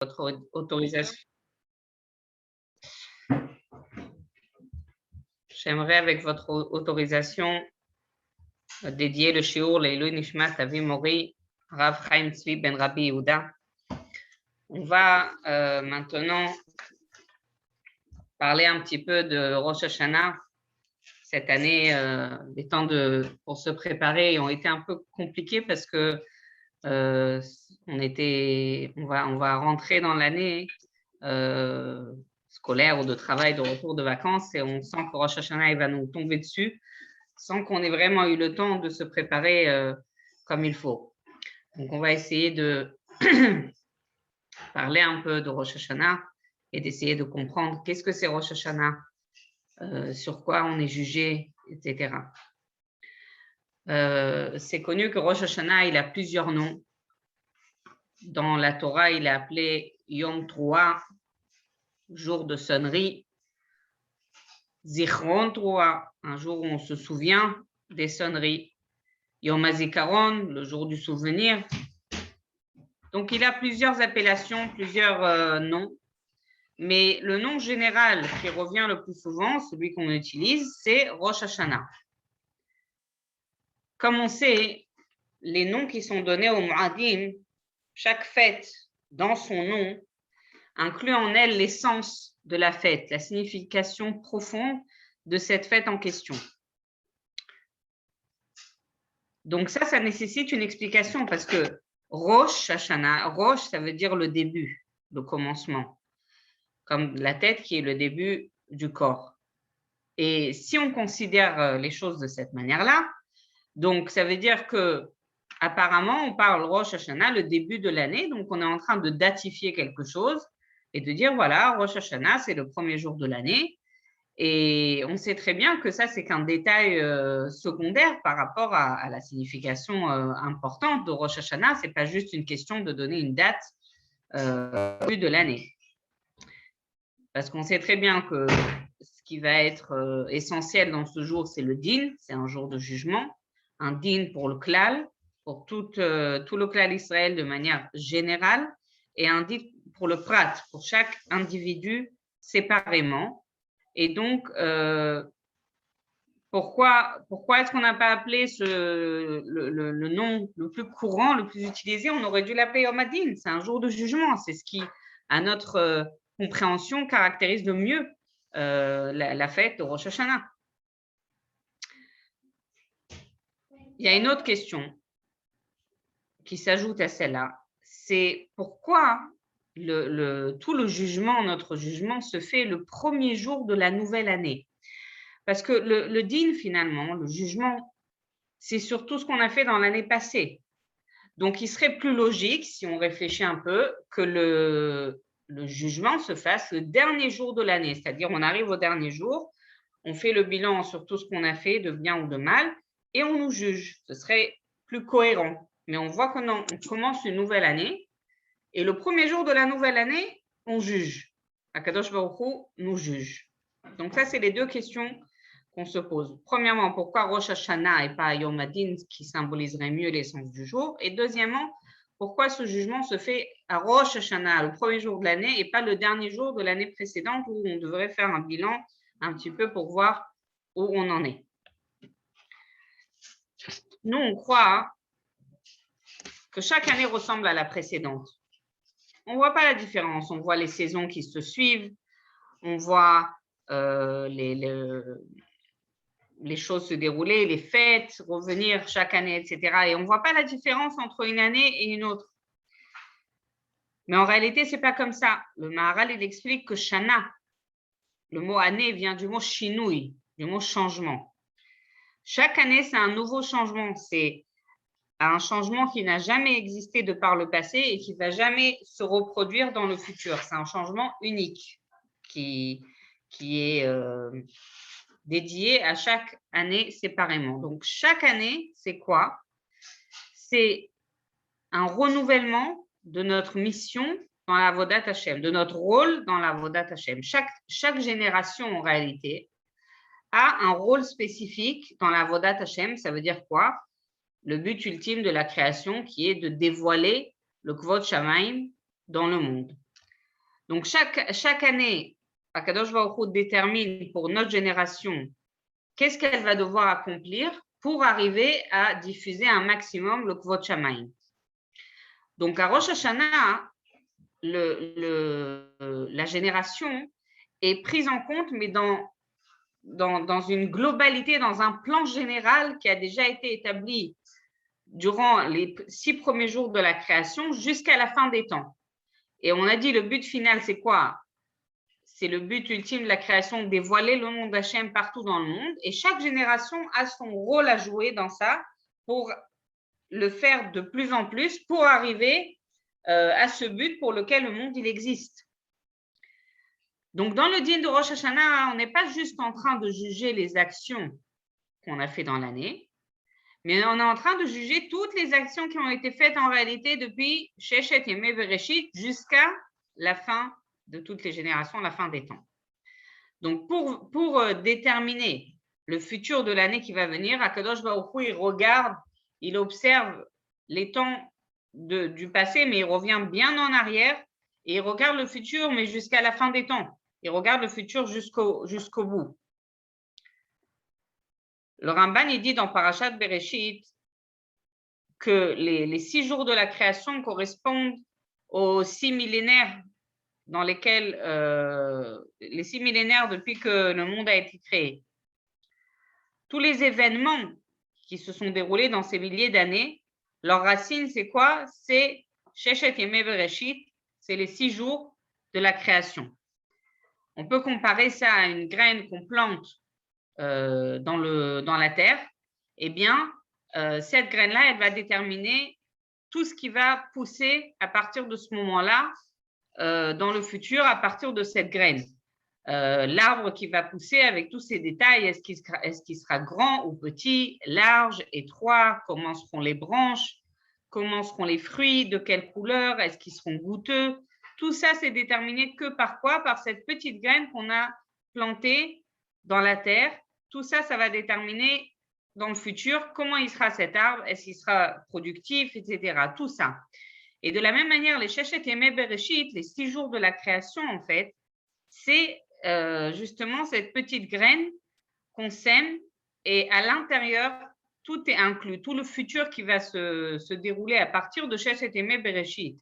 votre autorisation. J'aimerais, avec votre autorisation, dédier le shiur Leilui Nishmat Avi Mori, Rav Chaim Tzvi ben Rabbi Yehuda. On va maintenant parler un petit peu de Rosh Hashanah. Cette année, les temps pour se préparer ont été un peu compliqués parce que on va rentrer dans l'année scolaire ou de travail, de retour de vacances, et on sent que Rosh Hashanah il va nous tomber dessus sans qu'on ait vraiment eu le temps de se préparer comme il faut. Donc, on va essayer de parler un peu de Rosh Hashanah et d'essayer de comprendre qu'est-ce que c'est Rosh Hashanah, sur quoi on est jugé, etc. C'est connu que Rosh Hashanah, il a plusieurs noms. Dans la Torah, il est appelé Yom Teruah, jour de sonnerie. Zichron Teruah, un jour où on se souvient des sonneries. Yom HaZikaron, le jour du souvenir. Donc, il a plusieurs appellations, plusieurs noms. Mais le nom général qui revient le plus souvent, celui qu'on utilise, c'est Rosh Hashanah. Comme on sait, les noms qui sont donnés au Mu'adim, chaque fête dans son nom, inclut en elle l'essence de la fête, la signification profonde de cette fête en question. Donc ça nécessite une explication parce que Rosh Hashanah, Rosh, ça veut dire le début, le commencement, comme la tête qui est le début du corps. Et si on considère les choses de cette manière-là, donc ça veut dire que apparemment on parle Rosh Hashanah, le début de l'année, donc on est en train de datifier quelque chose et de dire voilà, Rosh Hashanah, c'est le premier jour de l'année. Et on sait très bien que ça, c'est qu'un détail secondaire par rapport à la signification importante de Rosh Hashanah. Ce n'est pas juste une question de donner une date de l'année. Parce qu'on sait très bien que ce qui va être essentiel dans ce jour, c'est le din, c'est un jour de jugement. Un din pour le klal, pour tout le klal Israël de manière générale, et un din pour le prat, pour chaque individu séparément. Et donc, pourquoi est-ce qu'on n'a pas appelé le nom le plus courant, le plus utilisé? On aurait dû l'appeler Yom HaDin. C'est un jour de jugement. C'est ce qui, à notre compréhension, caractérise le mieux la fête de Rosh Hashanah. Il y a une autre question qui s'ajoute à celle-là. C'est pourquoi tout le jugement, notre jugement, se fait le premier jour de la nouvelle année. Parce que le din, finalement, le jugement, c'est sur tout ce qu'on a fait dans l'année passée. Donc, il serait plus logique, si on réfléchit un peu, que le jugement se fasse le dernier jour de l'année. C'est-à-dire, on arrive au dernier jour, on fait le bilan sur tout ce qu'on a fait, de bien ou de mal, et on nous juge. Ce serait plus cohérent. Mais on voit qu'on commence une nouvelle année, et le premier jour de la nouvelle année, on juge. Akadosh Baruch Hu nous juge. Donc, ça, c'est les deux questions qu'on se pose. Premièrement, pourquoi Rosh Hashanah et pas Yom HaDin, qui symboliserait mieux l'essence du jour? Et deuxièmement, pourquoi ce jugement se fait à Rosh Hashanah, le premier jour de l'année, et pas le dernier jour de l'année précédente où on devrait faire un bilan un petit peu pour voir où on en est. Nous, on croit que chaque année ressemble à la précédente. On ne voit pas la différence. On voit les saisons qui se suivent, on voit les choses se dérouler, les fêtes, revenir chaque année, etc. Et on ne voit pas la différence entre une année et une autre. Mais en réalité, ce n'est pas comme ça. Le Maharal, il explique que Shana, le mot année vient du mot shinui, du mot changement. Chaque année, c'est un nouveau changement. C'est un changement qui n'a jamais existé de par le passé et qui ne va jamais se reproduire dans le futur. C'est un changement unique qui est dédié à chaque année séparément. Donc, chaque année, c'est quoi? C'est un renouvellement de notre mission dans la Avodat Hashem, de notre rôle dans la Avodat Hashem. Chaque génération, en réalité, a un rôle spécifique dans la Avodat Hashem. Ça veut dire quoi? Le but ultime de la création qui est de dévoiler le Kvod Shamaim dans le monde. Donc, chaque année, Akadosh Baruch Hu détermine pour notre génération qu'est-ce qu'elle va devoir accomplir pour arriver à diffuser un maximum le Kvod Shamayim. Donc, à Rosh Hashanah, la génération est prise en compte, mais dans une globalité, dans un plan général qui a déjà été établi durant les 6 premiers jours de la création jusqu'à la fin des temps. Et on a dit le but final, c'est quoi? C'est le but ultime de la création, dévoiler le nom d'Hachem partout dans le monde. Et chaque génération a son rôle à jouer dans ça pour le faire de plus en plus pour arriver à ce but pour lequel le monde il existe. Donc, dans le din de Rosh Hashanah, on n'est pas juste en train de juger les actions qu'on a fait dans l'année, mais on est en train de juger toutes les actions qui ont été faites en réalité depuis Sheshet Yemei Bereshit jusqu'à la fin de toutes les générations, la fin des temps. Donc, pour déterminer le futur de l'année qui va venir, Akadosh Baruch Hu, il regarde, il observe les temps du passé, mais il revient bien en arrière et il regarde le futur, mais jusqu'à la fin des temps. Il regarde le futur jusqu'au bout. Le Ramban, il dit dans Parashat Bereshit que les 6 jours de la création correspondent aux 6 millénaires dans lesquels les 6 millénaires depuis que le monde a été créé. Tous les événements qui se sont déroulés dans ces milliers d'années, leur racine, c'est quoi? C'est Sheshet Yemei Bereshit, c'est les 6 jours de la création. On peut comparer ça à une graine qu'on plante dans la terre. Eh bien, cette graine-là, elle va déterminer tout ce qui va pousser à partir de ce moment-là dans le futur, à partir de cette graine. L'arbre qui va pousser avec tous ces détails, est-ce qu'il sera grand ou petit, large, étroit, comment seront les branches, comment seront les fruits, de quelle couleur, est-ce qu'ils seront goûteux. Tout ça, c'est déterminé que par quoi? Par cette petite graine qu'on a plantée dans la terre. Tout ça, ça va déterminer dans le futur comment il sera cet arbre, est-ce qu'il sera productif, etc. Tout ça. Et de la même manière, les Sheshet Yemei Bereshit, les 6 jours de la création, en fait, c'est justement cette petite graine qu'on sème et à l'intérieur, tout est inclus, tout le futur qui va se dérouler à partir de Sheshet Yemei Bereshit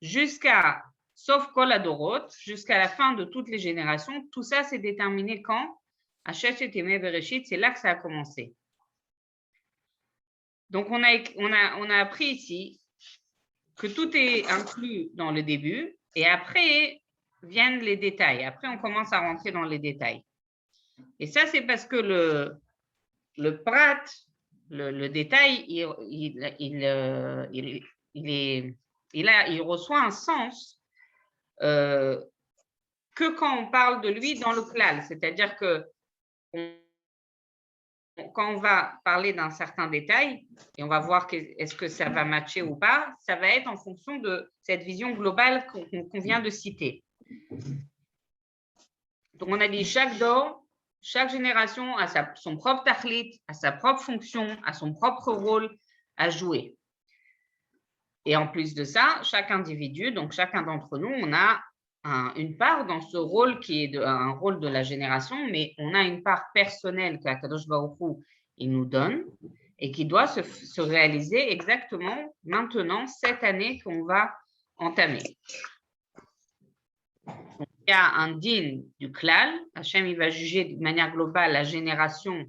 jusqu'à, sauf Kol Adorot, jusqu'à la fin de toutes les générations, tout ça c'est déterminé quand? À Sheshet Yemei Bereshit, c'est là que ça a commencé. Donc on a appris ici que tout est inclus dans le début et après viennent les détails. Après, on commence à rentrer dans les détails. Et ça, c'est parce que le prat, le détail, il reçoit un sens que quand on parle de lui dans le klal. C'est-à-dire que quand on va parler d'un certain détail et on va voir est-ce que ça va matcher ou pas, ça va être en fonction de cette vision globale qu'on vient de citer. Donc, on a dit chaque génération a son propre tachlit, a sa propre fonction, a son propre rôle à jouer. Et en plus de ça, chaque individu, donc chacun d'entre nous, on a une part dans ce rôle qui est un rôle de la génération, mais on a une part personnelle qu'Akadosh Baruch Hu, il nous donne et qui doit se réaliser exactement maintenant, cette année qu'on va entamer. Donc, il y a un din du klal. Hachem, il va juger de manière globale la génération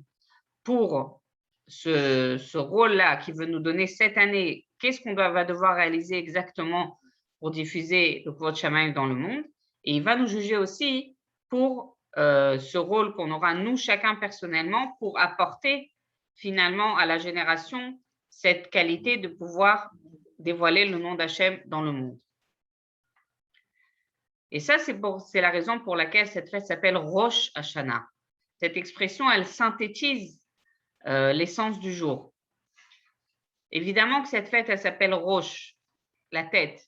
pour ce rôle-là qui veut nous donner cette année. Qu'est-ce qu'on va devoir réaliser exactement pour diffuser le Kvod Shamayim dans le monde? Et il va nous juger aussi pour ce rôle qu'on aura, nous, chacun personnellement, pour apporter finalement à la génération cette qualité de pouvoir dévoiler le nom d'Hachem dans le monde. Et ça, c'est la raison pour laquelle cette fête s'appelle Rosh Hashanah. Cette expression, elle synthétise l'essence du jour. Évidemment que cette fête, elle s'appelle Rosh, la tête,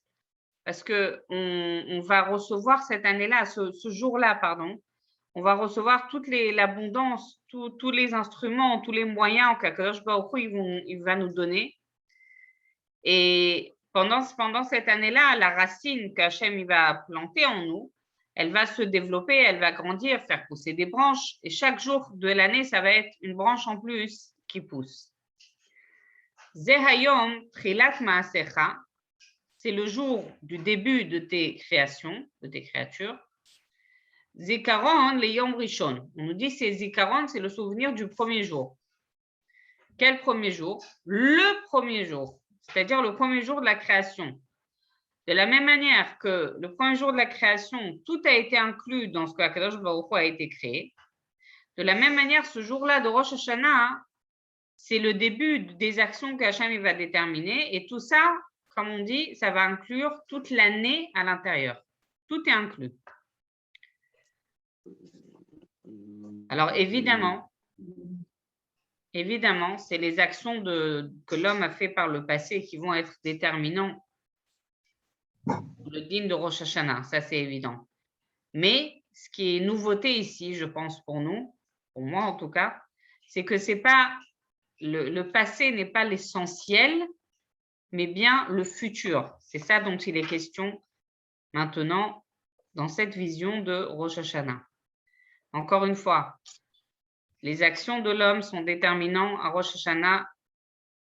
parce qu'on va recevoir cette année-là, ce jour-là, pardon, on va recevoir toute l'abondance, tous les instruments, tous les moyens qu'Akadosh Baruch Hu il va nous donner. Et pendant cette année-là, la racine qu'Hachem va planter en nous, elle va se développer, elle va grandir, faire pousser des branches. Et chaque jour de l'année, ça va être une branche en plus qui pousse. Zehayom Trilat Maasecha, c'est le jour du début de tes créations, de tes créatures. Zikaron le Yom Rishon. On nous dit c'est Zikaron, c'est le souvenir du premier jour. Quel premier jour? Le premier jour, c'est-à-dire le premier jour de la création. De la même manière que le premier jour de la création, tout a été inclus dans ce que Akadosh Baruch Hu a été créé. De la même manière, ce jour-là de Rosh Hashanah, c'est le début des actions qu'Hachem va déterminer. Et tout ça, comme on dit, ça va inclure toute l'année à l'intérieur. Tout est inclus. Alors évidemment, c'est les actions que l'homme a fait par le passé qui vont être déterminants. Le din de Rosh Hashanah, ça c'est évident. Mais ce qui est nouveauté ici, je pense pour nous, pour moi en tout cas, c'est que c'est pas le passé n'est pas l'essentiel, mais bien le futur. C'est ça dont il est question maintenant dans cette vision de Rosh Hashanah. Encore une fois, les actions de l'homme sont déterminantes à Rosh Hashanah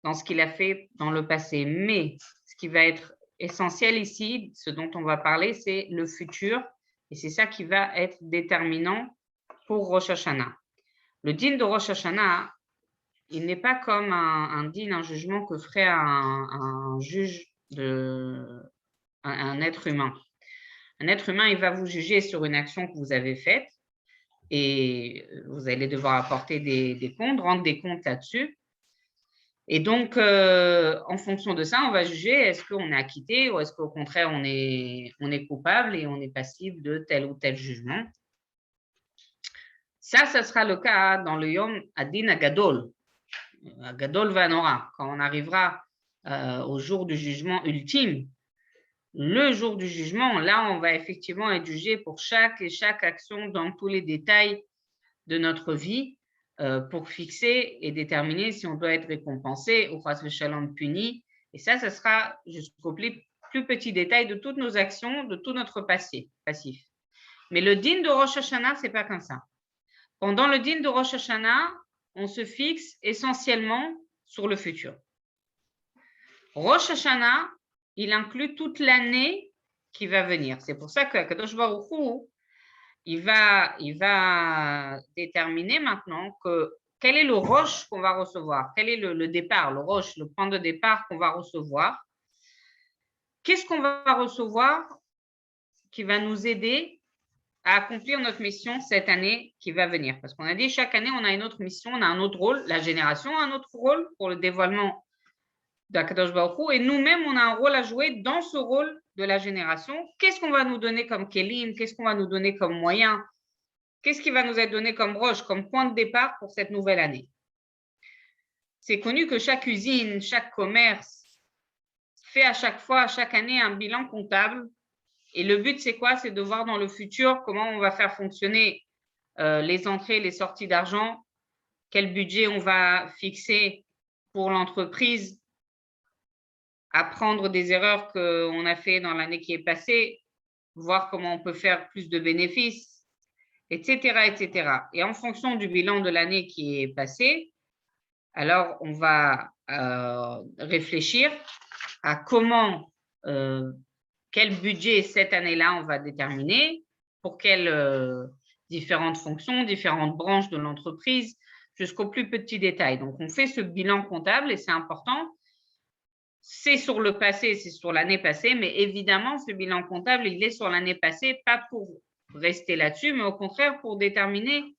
dans ce qu'il a fait dans le passé. Mais ce qui va être essentiel ici, ce dont on va parler, c'est le futur. Et c'est ça qui va être déterminant pour Rosh Hashanah. Le din de Rosh Hashanah, il n'est pas comme un din, un jugement que ferait un juge, un être humain. Un être humain, il va vous juger sur une action que vous avez faite et vous allez devoir apporter des comptes, rendre des comptes là-dessus. Et donc, en fonction de ça, on va juger est-ce qu'on est acquitté ou est-ce qu'au contraire, on est coupable et on est passible de tel ou tel jugement. Ça sera le cas dans le Yom Adin Agadol, Agadol Vanora, quand on arrivera au jour du jugement ultime. Le jour du jugement, là, on va effectivement être jugé pour chaque action dans tous les détails de notre vie pour fixer et déterminer si on doit être récompensé ou face le shalom puni. Et ça sera jusqu'au plus petit détail de toutes nos actions, de tout notre passif. Mais le din de Rosh Hashanah, c'est pas comme ça. Pendant le din de Rosh Hashanah, on se fixe essentiellement sur le futur. Rosh Hashanah, il inclut toute l'année qui va venir. C'est pour ça que Kadosh Baruch Hu, il va déterminer maintenant quel est le roche qu'on va recevoir, quel est le départ, le roche, le point de départ qu'on va recevoir. Qu'est-ce qu'on va recevoir qui va nous aider à accomplir notre mission cette année qui va venir? Parce qu'on a dit chaque année, on a une autre mission, on a un autre rôle. La génération a un autre rôle pour le dévoilement d'Akadosh Baruch Hu. Et nous-mêmes, on a un rôle à jouer dans ce rôle de la génération. Qu'est-ce qu'on va nous donner comme kelim? Qu'est-ce qu'on va nous donner comme moyen? Qu'est-ce qui va nous être donné comme roche, comme point de départ pour cette nouvelle année? C'est connu que chaque usine, chaque commerce fait à chaque fois, chaque année, un bilan comptable. Et le but, c'est quoi? C'est de voir dans le futur comment on va faire fonctionner les entrées, les sorties d'argent, quel budget on va fixer pour l'entreprise, apprendre des erreurs qu'on a fait dans l'année qui est passée, voir comment on peut faire plus de bénéfices, etc., etc. Et en fonction du bilan de l'année qui est passée, alors on va réfléchir à comment, quel budget cette année-là on va déterminer, pour quelles différentes fonctions, différentes branches de l'entreprise, jusqu'au plus petit détail. Donc, on fait ce bilan comptable et c'est important. C'est sur le passé, c'est sur l'année passée, mais évidemment, ce bilan comptable, il est sur l'année passée, pas pour rester là-dessus, mais au contraire pour déterminer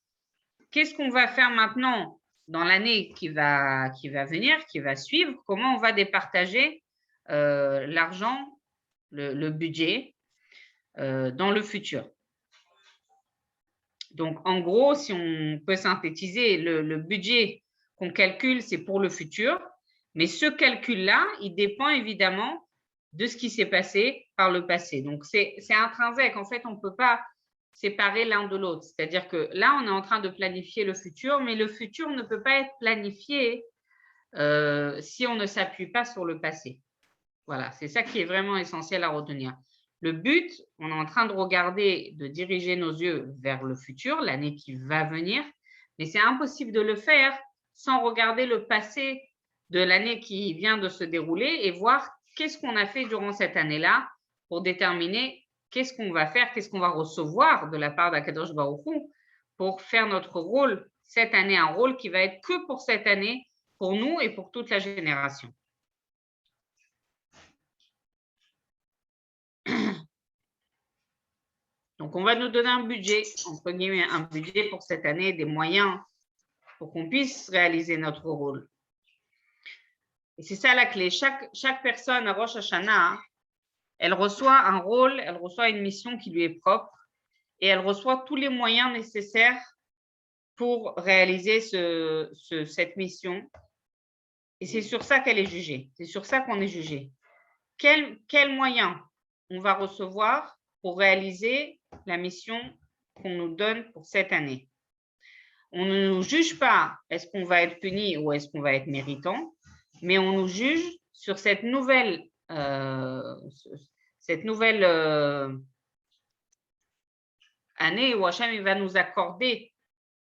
qu'est-ce qu'on va faire maintenant dans l'année qui va venir, qui va suivre, comment on va départager l'argent, le budget dans le futur. Donc, en gros, si on peut synthétiser, le budget qu'on calcule, c'est pour le futur, mais ce calcul-là, il dépend évidemment de ce qui s'est passé par le passé. Donc, c'est intrinsèque. En fait, on ne peut pas séparer l'un de l'autre. C'est-à-dire que là, on est en train de planifier le futur, mais le futur ne peut pas être planifié si on ne s'appuie pas sur le passé. Voilà, c'est ça qui est vraiment essentiel à retenir. Le but, on est en train de regarder, de diriger nos yeux vers le futur, l'année qui va venir, mais c'est impossible de le faire sans regarder le passé de l'année qui vient de se dérouler et voir qu'est-ce qu'on a fait durant cette année-là pour déterminer qu'est-ce qu'on va faire, qu'est-ce qu'on va recevoir de la part d'Akadosh Baruch Hu pour faire notre rôle cette année, un rôle qui va être que pour cette année, pour nous et pour toute la génération. Donc, on va nous donner un budget, entre guillemets, un budget pour cette année, des moyens pour qu'on puisse réaliser notre rôle. Et c'est ça la clé. Chaque personne à Rosh Hashanah, elle reçoit un rôle, elle reçoit une mission qui lui est propre et elle reçoit tous les moyens nécessaires pour réaliser cette mission. Et c'est sur ça qu'elle est jugée. C'est sur ça qu'on est jugé. Quels moyens on va recevoir pour réaliser la mission qu'on nous donne pour cette année? On ne nous juge pas est-ce qu'on va être puni ou est-ce qu'on va être méritant, mais on nous juge sur cette nouvelle année où Hachem va nous accorder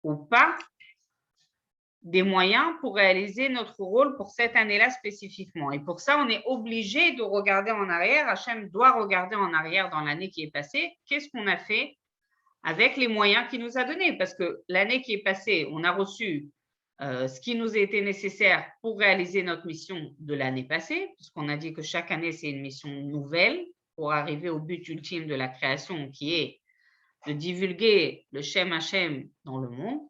ou pas des moyens pour réaliser notre rôle pour cette année-là spécifiquement. Et pour ça, on est obligé de regarder en arrière. Hachem doit regarder en arrière dans l'année qui est passée. Qu'est-ce qu'on a fait avec les moyens qu'il nous a donnés? Parce que l'année qui est passée, on a reçu ce qui nous a été nécessaire pour réaliser notre mission de l'année passée, puisqu'on a dit que chaque année, c'est une mission nouvelle pour arriver au but ultime de la création, qui est de divulguer le Shem Hachem dans le monde.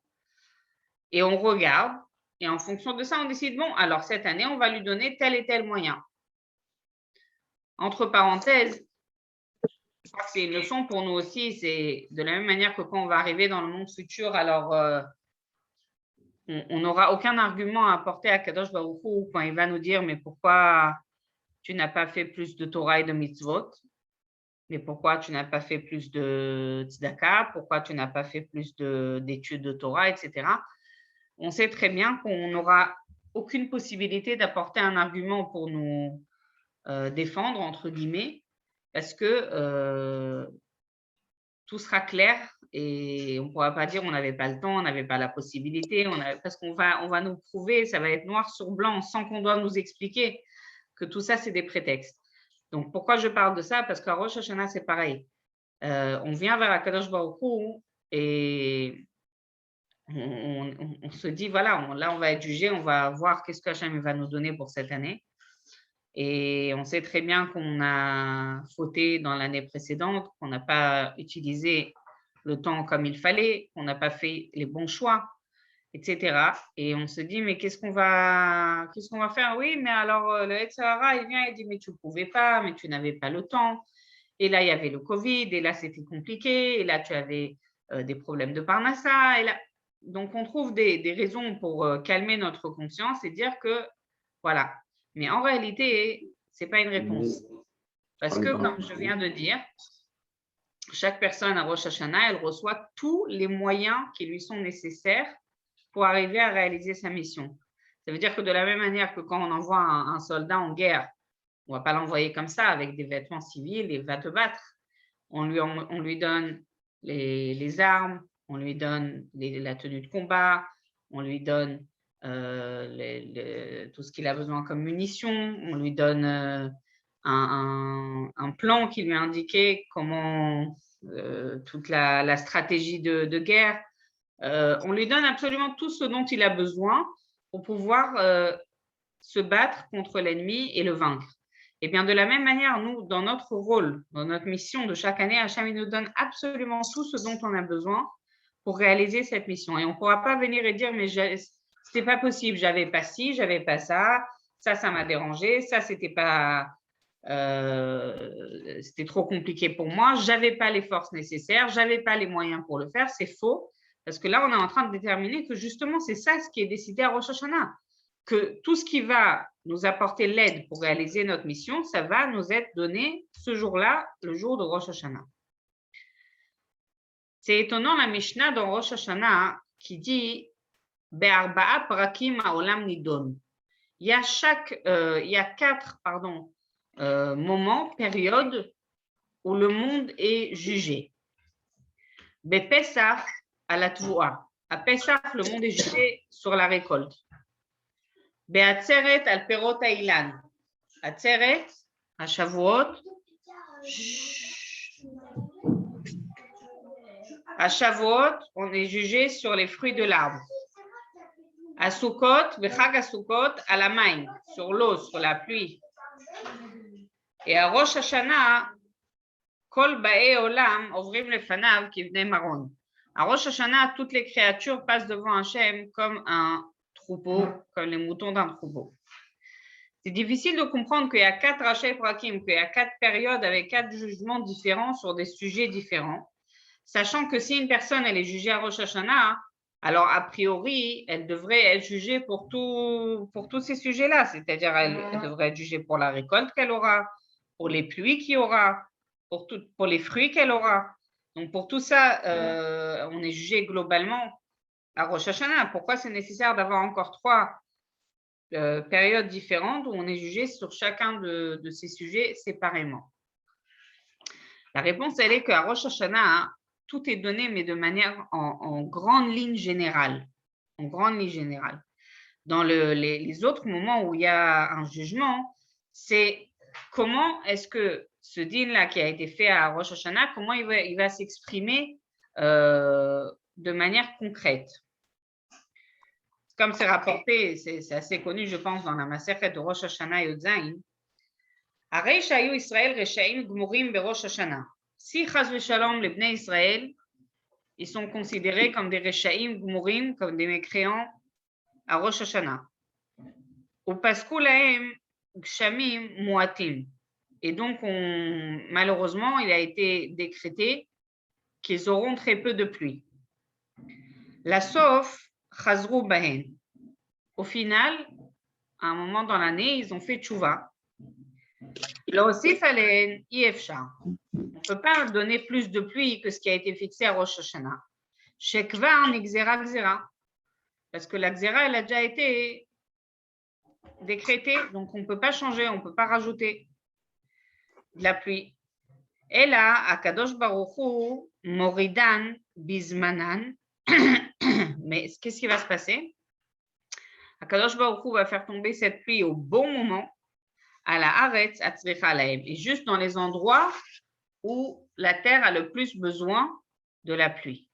Et on regarde, et en fonction de ça, on décide, bon, alors cette année, on va lui donner tel et tel moyen. Entre parenthèses, je crois que c'est une leçon pour nous aussi, c'est de la même manière que quand on va arriver dans le monde futur, alors on n'aura aucun argument à apporter à Kadosh Baruch Hu quand il va nous dire, mais pourquoi tu n'as pas fait plus de Torah et de mitzvot? Mais pourquoi tu n'as pas fait plus de tzedaka? Pourquoi tu n'as pas fait plus d'études de Torah, etc. On sait très bien qu'on n'aura aucune possibilité d'apporter un argument pour nous défendre, entre guillemets, parce que tout sera clair et on ne pourra pas dire on n'avait pas le temps, on n'avait pas la possibilité, parce qu'on va nous prouver, ça va être noir sur blanc, sans qu'on doive nous expliquer que tout ça, c'est des prétextes. Donc, pourquoi je parle de ça? Parce qu'à Rosh Hashanah, c'est pareil. On vient vers Akadosh Baruch Hu et on se dit, voilà, là, on va être jugé, on va voir qu'est-ce qu'Hachem va nous donner pour cette année. Et on sait très bien qu'on a fauté dans l'année précédente, qu'on n'a pas utilisé le temps comme il fallait, qu'on n'a pas fait les bons choix, etc. Et on se dit, mais qu'est-ce qu'on va faire? Oui, mais alors le Yetzirah, il vient et dit, mais tu ne pouvais pas, mais tu n'avais pas le temps. Et là, il y avait le Covid, et là, c'était compliqué, et là, tu avais des problèmes de parnassa. Et là... Donc, on trouve des raisons pour calmer notre conscience et dire que, voilà. Mais en réalité, ce n'est pas une réponse. Parce que, comme je viens de dire, chaque personne à Rosh Hashanah, elle reçoit tous les moyens qui lui sont nécessaires pour arriver à réaliser sa mission. Ça veut dire que de la même manière que quand on envoie un soldat en guerre, on ne va pas l'envoyer comme ça avec des vêtements civils et va te battre. On lui donne les armes, on lui donne la tenue de combat, on lui donne tout ce qu'il a besoin comme munitions, on lui donne un plan qui lui a indiqué comment toute la stratégie de guerre. On lui donne absolument tout ce dont il a besoin pour pouvoir se battre contre l'ennemi et le vaincre. Et bien de la même manière, nous, dans notre rôle, dans notre mission de chaque année, Hachem nous donne absolument tout ce dont on a besoin pour réaliser cette mission. Et on ne pourra pas venir et dire, mais c'était pas possible, j'avais pas ci, j'avais pas ça, ça m'a dérangé, ça c'était pas, c'était trop compliqué pour moi, j'avais pas les forces nécessaires, j'avais pas les moyens pour le faire. C'est faux, parce que là, on est en train de déterminer que justement, c'est ça ce qui est décidé à Rosh Hashanah, que tout ce qui va nous apporter l'aide pour réaliser notre mission, ça va nous être donné ce jour-là, le jour de Rosh Hashanah. C'est étonnant la Mishnah dans Rosh Hashanah qui dit Be'arba'a prakim ha'olam nidon. Il y a 4 moment, période où le monde est jugé. Bepessah à la Tvoua. À Pessah, le monde est jugé sur la récolte. Be'atzeret al perot ha'ilan. Atzeret, à Shavuot. À Shavuot, on est jugé sur les fruits de l'arbre. À Sukkot, Bechag à Sukkot, à la main, sur l'eau, sur la pluie. Et à Rosh Hashanah, Kol Ba'e Olam, Ovrim Lefanav, qui venait marron. À Rosh Hashanah, toutes les créatures passent devant Hachem comme un troupeau, comme les moutons d'un troupeau. C'est difficile de comprendre qu'il y a 4 Rachai Prakim, qu'il y a 4 périodes avec 4 jugements différents sur des sujets différents, sachant que si une personne elle est jugée à Rosh Hashanah, alors a priori, elle devrait être jugée pour tous ces sujets-là, c'est-à-dire elle devrait être jugée pour la récolte qu'elle aura, pour les pluies qu'il y aura, pour les fruits qu'elle aura. Donc pour tout ça, on est jugé globalement à Rosh Hashanah. Pourquoi c'est nécessaire d'avoir encore 3 périodes différentes où on est jugé sur chacun de ces sujets séparément? La réponse, elle est qu'à Rosh Hashanah, tout est donné, mais de manière en grande ligne générale. En grande ligne générale. Dans les autres moments où il y a un jugement, c'est comment est-ce que ce din-là qui a été fait à Rosh Hashanah, comment il va s'exprimer de manière concrète. Comme c'est rapporté, c'est assez connu, je pense, dans la Masechet de Rosh Hashanah Yod Zayin. Arei shayu Israël reshaim gmurim berosh Hashanah. Si chas v'shalom les bnei Israël, ils sont considérés comme des reshaim gmurim, comme des mécréants à Rosh Hashanah. Upasku lahem gshamim muatim. Et donc, malheureusement, il a été décrété qu'ils auront très peu de pluie. La sauf chazru bahen. Au final, à un moment dans l'année, ils ont fait tchouva. Là aussi, fallait ifshar. On ne peut pas donner plus de pluie que ce qui a été fixé à Rosh Hashanah. Shekvar nixera gzera. Parce que la gzera, elle a déjà été décrétée, donc on ne peut pas changer, on ne peut pas rajouter de la pluie. Et là, Akadosh Baruch Hu, Moridan, Bismanan. Mais qu'est-ce qui va se passer? Akadosh Baruch Hu va faire tomber cette pluie au bon moment, à la Haaretz, Atzricha Lahem, et juste dans les endroits où la terre a le plus besoin de la pluie.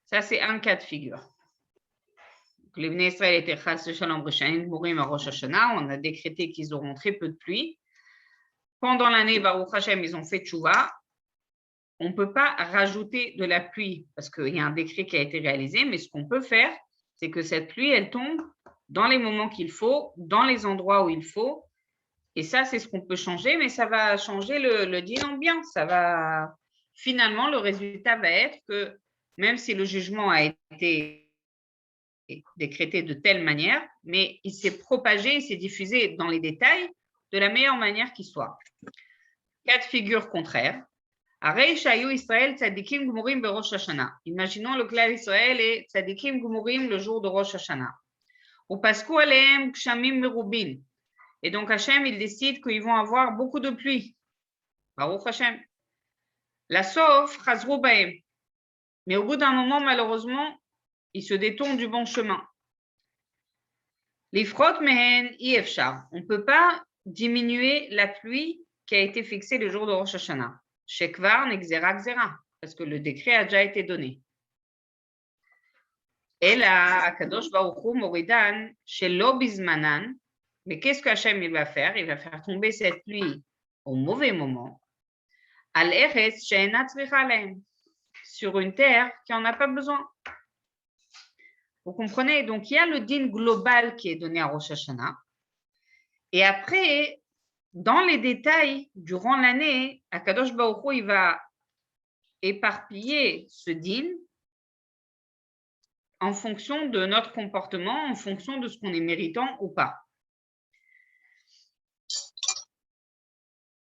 Ça, c'est un cas de figure. Les Bnei Israël étaient chas shalom reshaim gmurim à Rosh Hashanah. On a décrété qu'ils auront très peu de pluie. Pendant l'année, Baruch Hashem, ils ont fait tchouva. On ne peut pas rajouter de la pluie parce qu'il y a un décret qui a été réalisé, mais ce qu'on peut faire, c'est que cette pluie, elle tombe dans les moments qu'il faut, dans les endroits où il faut. Et ça, c'est ce qu'on peut changer, mais ça va changer le din en bien. Ça va, finalement, le résultat va être que même si le jugement a été décrété de telle manière, mais il s'est propagé, il s'est diffusé dans les détails de la meilleure manière qui soit. Cas de figure contraire. Arei shayu Israël tzadikim gmurim berosh Hashanah. Imaginons le clan Israël et tzadikim gmurim le jour de Rosh Hashanah. Upasku alehem kshamim merubin. Et donc Hachem, il décide qu'ils vont avoir beaucoup de pluie. Baruch Hashem. La sauf chazru bahem. Mais au bout d'un moment, malheureusement, ils se détournent du bon chemin. L'ifrot mehen ifshar. On ne peut pas diminuer la pluie qui a été fixée le jour de Rosh Hashanah. Shekvar nexera gzera. Parce que le décret a déjà été donné. Et là, Akadosh Baruch Hu moridan shelo bizmanan. Mais qu'est-ce que Hachem il va faire? Il va faire tomber cette pluie au mauvais moment. Al eretz she'ena tzricha lahem. Sur une terre qui n'en a pas besoin. Vous comprenez? Donc, il y a le din global qui est donné à Rosh Hashanah. Et après, dans les détails, durant l'année, Akadosh Baruch Hu, il va éparpiller ce din en fonction de notre comportement, en fonction de ce qu'on est méritant ou pas.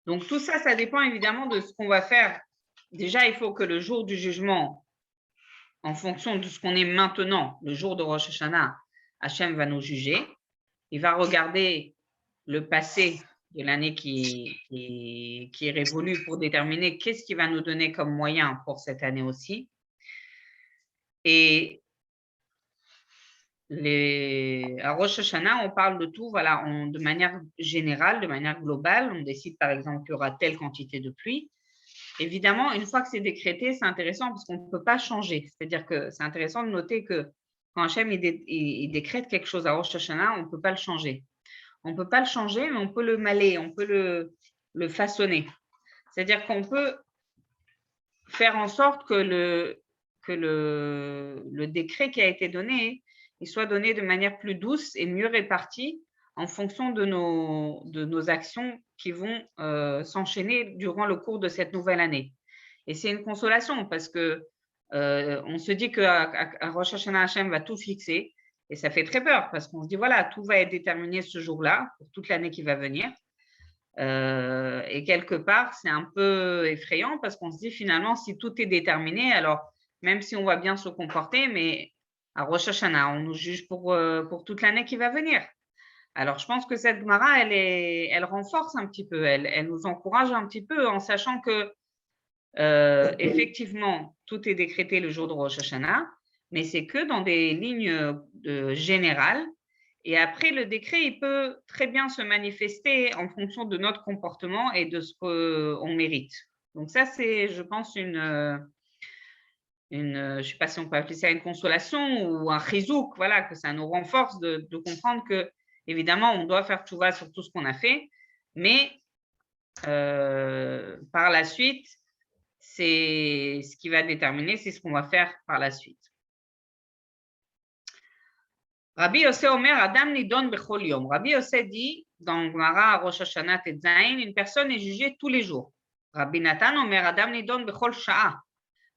Donc, tout ça, ça dépend évidemment de ce qu'on va faire. Déjà, il faut que le jour du jugement, en fonction de ce qu'on est maintenant, le jour de Rosh Hashanah, Hachem va nous juger. Il va regarder le passé l'année qui est révolue pour déterminer qu'est-ce qui va nous donner comme moyen pour cette année aussi. Et à Rosh Hashanah, on parle de tout, voilà, de manière générale, de manière globale. On décide par exemple qu'il y aura telle quantité de pluie. Évidemment, une fois que c'est décrété, c'est intéressant parce qu'on ne peut pas changer. C'est-à-dire que c'est intéressant de noter que quand Hachem il décrète quelque chose à Rosh Hashanah, on ne peut pas le changer. On ne peut pas le changer, mais on peut le maler, on peut le façonner. C'est-à-dire qu'on peut faire en sorte que le décret qui a été donné, il soit donné de manière plus douce et mieux répartie en fonction de nos actions qui vont s'enchaîner durant le cours de cette nouvelle année. Et c'est une consolation parce que on se dit qu'à Rosh Hashanah, Hashem va tout fixer et ça fait très peur parce qu'on se dit voilà, tout va être déterminé ce jour-là pour toute l'année qui va venir. Et quelque part, c'est un peu effrayant parce qu'on se dit finalement, si tout est déterminé, alors même si on va bien se comporter, mais à Rosh Hashanah, on nous juge pour toute l'année qui va venir. Alors, je pense que cette Gemara, elle renforce un petit peu, elle nous encourage un petit peu en sachant que effectivement, tout est décrété le jour de Rosh Hashanah, mais c'est que dans des lignes générales. Et après, le décret, il peut très bien se manifester en fonction de notre comportement et de ce qu'on mérite. Donc ça, c'est, je pense, je ne sais pas si on peut appeler ça une consolation ou un chizouk, voilà, que ça nous renforce de comprendre que, évidemment, on doit faire tchouva sur tout ce qu'on a fait, mais par la suite, c'est ce qui va déterminer, c'est ce qu'on va faire par la suite. Rabbi Yossé Omer, Adam Nidon Bechol Yom. Rabbi Yossé dit, dans Gemara Rosh Hashanah Tetzain, une personne est jugée tous les jours. Rabbi Nathan Omer, Adam Nidon Bechol Sha'a.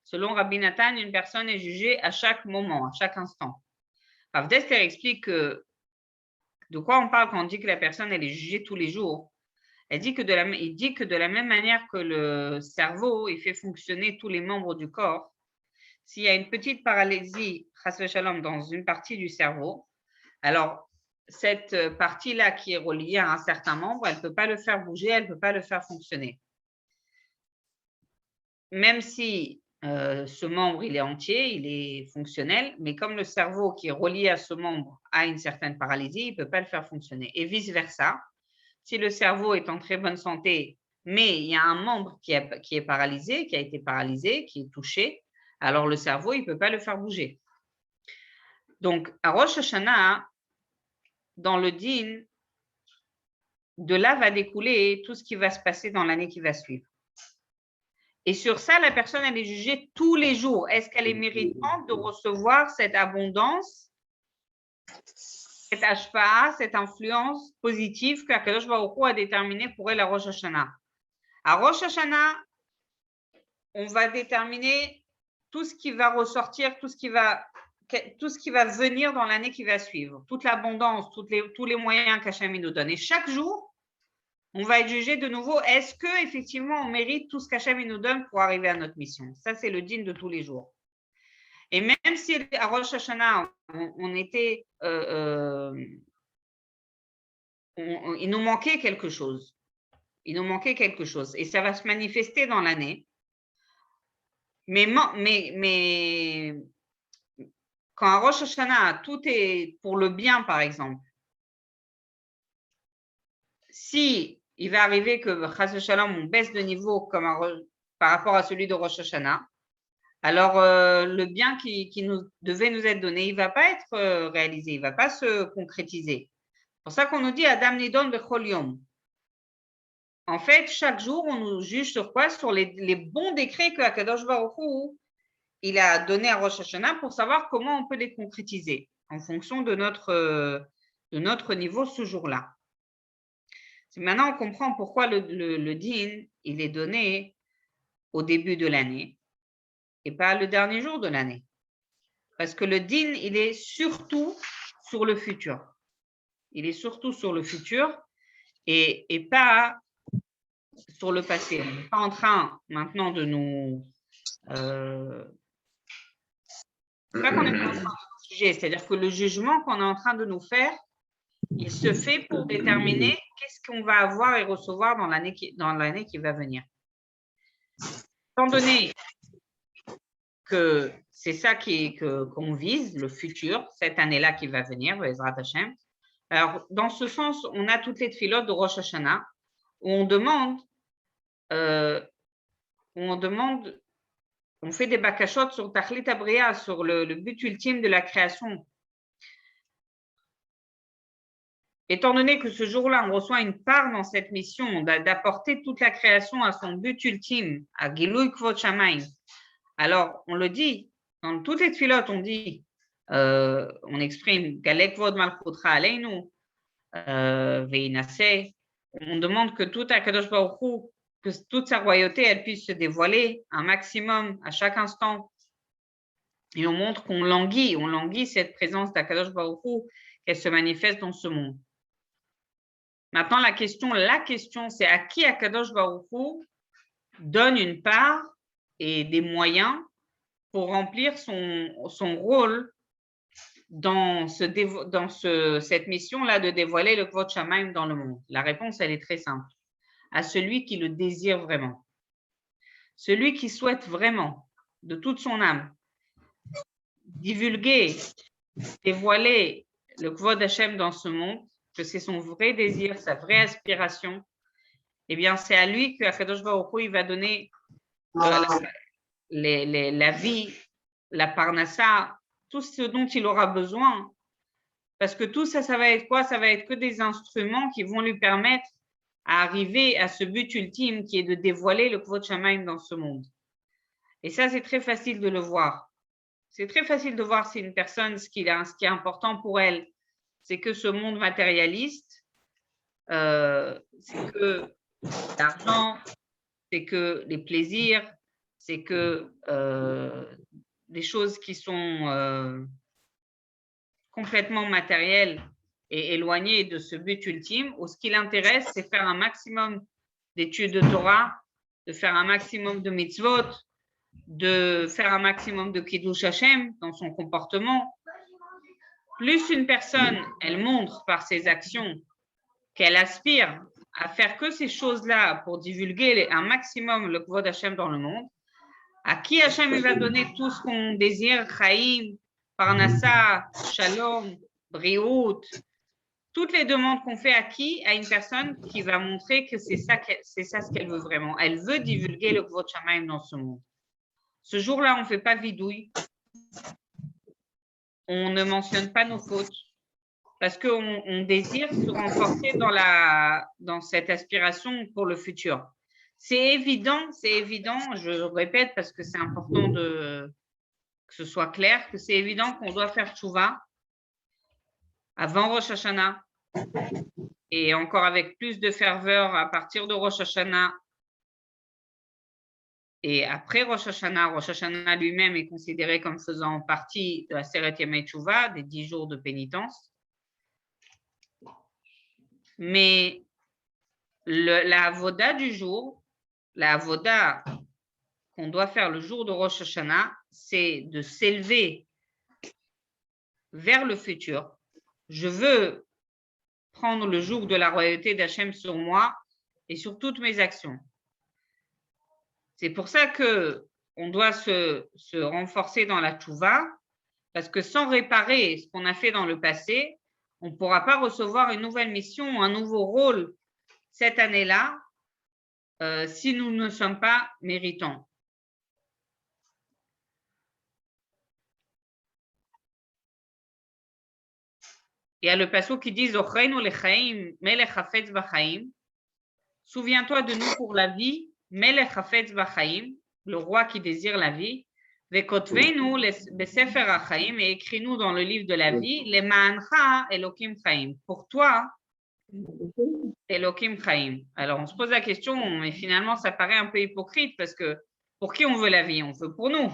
Selon Rabbi Nathan, une personne est jugée à chaque moment, à chaque instant. Rav Dessler explique de quoi on parle quand on dit que la personne elle est jugée tous les jours. Il dit que de la même manière que le cerveau il fait fonctionner tous les membres du corps, s'il y a une petite paralysie, chas v'shalom, dans une partie du cerveau, alors cette partie-là qui est reliée à un certain membre, elle ne peut pas le faire bouger, elle ne peut pas le faire fonctionner. Même si ce membre, il est entier, il est fonctionnel, mais comme le cerveau qui est relié à ce membre a une certaine paralysie, il ne peut pas le faire fonctionner. Et vice-versa, si le cerveau est en très bonne santé, mais il y a un membre qui est paralysé, qui a été paralysé, qui est touché, alors le cerveau, il ne peut pas le faire bouger. Donc, à Rosh Hashanah, dans le din, de là va découler tout ce qui va se passer dans l'année qui va suivre. Et sur ça, la personne, elle est jugée tous les jours. Est-ce qu'elle est méritante de recevoir cette abondance, cette ashpa'a, cette influence positive qu'Akadosh Baruch Hu a déterminée pour elle à Rosh Hashanah? À Rosh Hashanah, on va déterminer tout ce qui va ressortir, tout ce qui va venir dans l'année qui va suivre, toute l'abondance, tous les moyens qu'Hachem nous donne. Et chaque jour, on va être jugé de nouveau, est-ce qu'effectivement on mérite tout ce qu'Hachem nous donne pour arriver à notre mission? Ça, c'est le din de tous les jours. Et même si à Rosh Hashanah, il nous manquait quelque chose. Il nous manquait quelque chose. Et ça va se manifester dans l'année. Mais quand à Rosh Hashanah, tout est pour le bien, par exemple, si il va arriver que Chas v'Shalom, on baisse de niveau par rapport à celui de Rosh Hashanah, alors le bien qui devait nous être donné, il ne va pas être réalisé, il ne va pas se concrétiser. C'est pour ça qu'on nous dit Adam Nidon Bechol Yom. En fait, chaque jour, on nous juge sur quoi? Sur les bons décrets que Akadosh Baruch Hu, il a donné à Rosh Hashanah pour savoir comment on peut les concrétiser en fonction de notre niveau ce jour-là. Maintenant, on comprend pourquoi le din, il est donné au début de l'année et pas le dernier jour de l'année. Parce que le din, il est surtout sur le futur. Il est surtout sur le futur et pas sur le passé. On n'est pas en train maintenant de nous... c'est pas qu'on est en train de nous juger, c'est-à-dire que le jugement qu'on est en train de nous faire, il se fait pour déterminer qu'est-ce qu'on va avoir et recevoir dans l'année qui va venir. Étant donné que c'est ça qu'on vise, le futur, cette année-là qui va venir, Bezrat Hashem. Alors, dans ce sens, on a toutes les tfilotes de Rosh Hashanah où on fait des bakashot sur Tachlit Abriya, sur le but ultime de la création. Étant donné que ce jour-là, on reçoit une part dans cette mission d'apporter toute la création à son but ultime, à Gilui Kvod Shamayim. Alors, on le dit, dans toutes les tfilotes, on dit, on exprime Galek Kvod Malchutra Aleinu, Veinase. On demande que tout Akadosh Baruch Hu, que toute sa royauté, elle puisse se dévoiler un maximum à chaque instant. Et on montre qu'on languit cette présence d'Akadosh Baruch Hu, qu'elle se manifeste dans ce monde. Maintenant, la question, c'est à qui Akadosh Baruch Hu donne une part et des moyens pour remplir son rôle dans cette mission-là de dévoiler le Kvod Shamayim dans le monde. La réponse, elle est très simple. À celui qui le désire vraiment. Celui qui souhaite vraiment, de toute son âme, divulguer, dévoiler le Kvod Hashem dans ce monde, que c'est son vrai désir, sa vraie aspiration, eh bien, c'est à lui que Akadosh Baruch Hu, il va donner la vie, la parnassa, tout ce dont il aura besoin. Parce que tout ça, ça va être quoi? Ça va être que des instruments qui vont lui permettre à arriver à ce but ultime qui est de dévoiler le Kvod Shamayim dans ce monde. Et ça, c'est très facile de le voir. C'est très facile de voir si une personne, ce qui est important pour elle, c'est que ce monde matérialiste, c'est que l'argent, c'est que les plaisirs, c'est que des choses qui sont complètement matérielles et éloignées de ce but ultime, où ce qui l'intéresse, c'est faire un maximum d'études de Torah, de faire un maximum de mitzvot, de faire un maximum de Kiddush Hashem dans son comportement. Plus une personne, elle montre par ses actions qu'elle aspire à faire que ces choses-là pour divulguer un maximum le Kvod Hashem dans le monde, à qui Hashem va donner tout ce qu'on désire, Chaim, Parnassa, Shalom, Briout, toutes les demandes qu'on fait à qui? À une personne qui va montrer que c'est ça ce qu'elle veut vraiment. Elle veut divulguer le Kvod Shamayim dans ce monde. Ce jour-là, on ne fait pas vidouille. On ne mentionne pas nos fautes parce qu'on désire se renforcer dans cette aspiration pour le futur. C'est évident, je répète parce que c'est important que ce soit clair, que c'est évident qu'on doit faire tchouva avant Rosh Hashanah et encore avec plus de ferveur à partir de Rosh Hashanah. Et après Rosh Hashanah lui-même est considéré comme faisant partie de la Seret Yemei Teshuvah, des 10 jours de pénitence. Mais la avoda du jour, la avoda qu'on doit faire le jour de Rosh Hashanah, c'est de s'élever vers le futur. Je veux prendre le joug de la royauté d'Hachem sur moi et sur toutes mes actions. C'est pour ça qu'on doit se renforcer dans la tchouva, parce que sans réparer ce qu'on a fait dans le passé, on ne pourra pas recevoir une nouvelle mission, un nouveau rôle cette année-là, si nous ne sommes pas méritants. Il y a le passage qui dit souviens-toi de nous pour la vie, Melech Hafetz B'chaim, le roi qui désire la vie, Vekotvenu Besefer HaChaim, et écris-nous dans le livre de la vie, les Ma'ancha Elokim Chaim, pour toi, Elokim Chaim. Alors on se pose la question, mais finalement ça paraît un peu hypocrite parce que pour qui on veut la vie? On veut pour nous.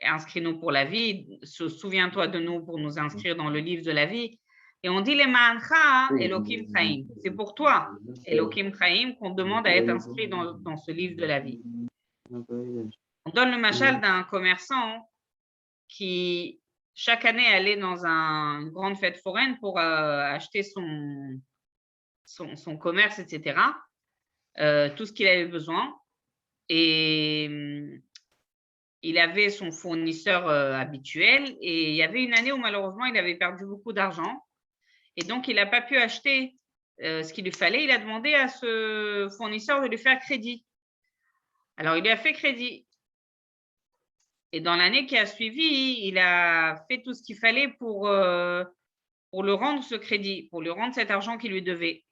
Inscris-nous pour la vie, souviens-toi de nous pour nous inscrire dans le livre de la vie. Et on dit les Ma'ancha Elokim Chaim. C'est pour toi, Elokim Chaim, qu'on demande à être inscrit dans ce livre de la vie. On donne le machal d'un commerçant qui, chaque année aller dans une grande fête foraine pour acheter son commerce, etc., tout ce qu'il avait besoin. Et il avait son fournisseur habituel. Et il y avait une année où malheureusement, il avait perdu beaucoup d'argent. Et donc, il n'a pas pu acheter ce qu'il lui fallait. Il a demandé à ce fournisseur de lui faire crédit. Alors, il lui a fait crédit. Et dans l'année qui a suivi, il a fait tout ce qu'il fallait pour le rendre ce crédit, pour lui rendre cet argent qu'il lui devait.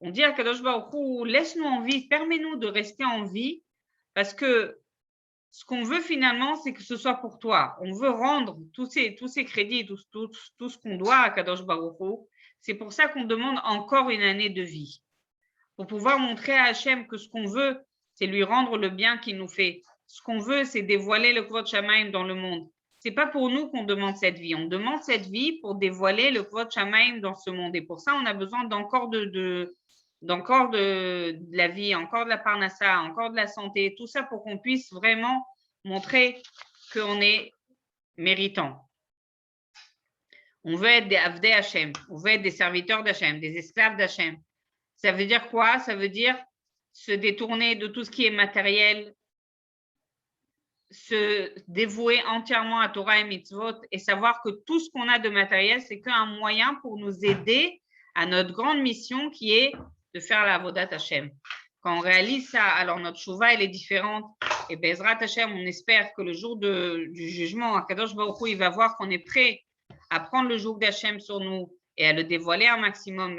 On dit à Kadosh Baruch Hu, laisse-nous en vie, permets-nous de rester en vie, parce que ce qu'on veut finalement, c'est que ce soit pour toi. On veut rendre tous ces crédits, tout ce qu'on doit à Kadosh Baruch Hu. C'est pour ça qu'on demande encore une année de vie, pour pouvoir montrer à Hachem que ce qu'on veut, c'est lui rendre le bien qu'il nous fait. Ce qu'on veut, c'est dévoiler le Kvod Shamaim dans le monde. C'est pas pour nous qu'on demande cette vie. On demande cette vie pour dévoiler le Kvod Shamaim dans ce monde. Et pour ça, on a besoin d'encore de la vie, encore de la parnassa, encore de la santé, tout ça pour qu'on puisse vraiment montrer qu'on est méritant. On veut être des Avdei Hachem, on veut être des serviteurs d'Hachem, des esclaves d'Hachem. Ça veut dire quoi? Ça veut dire se détourner de tout ce qui est matériel, se dévouer entièrement à Torah et Mitzvot et savoir que tout ce qu'on a de matériel, c'est qu'un moyen pour nous aider à notre grande mission qui est de faire la Avodat Hashem. Quand on réalise ça, alors notre Shuvah, elle est différente. Et Bezrat Hashem, on espère que le jour du jugement, Akadosh Baruch Hu, il va voir qu'on est prêt à prendre le joug d'Hachem sur nous et à le dévoiler un maximum.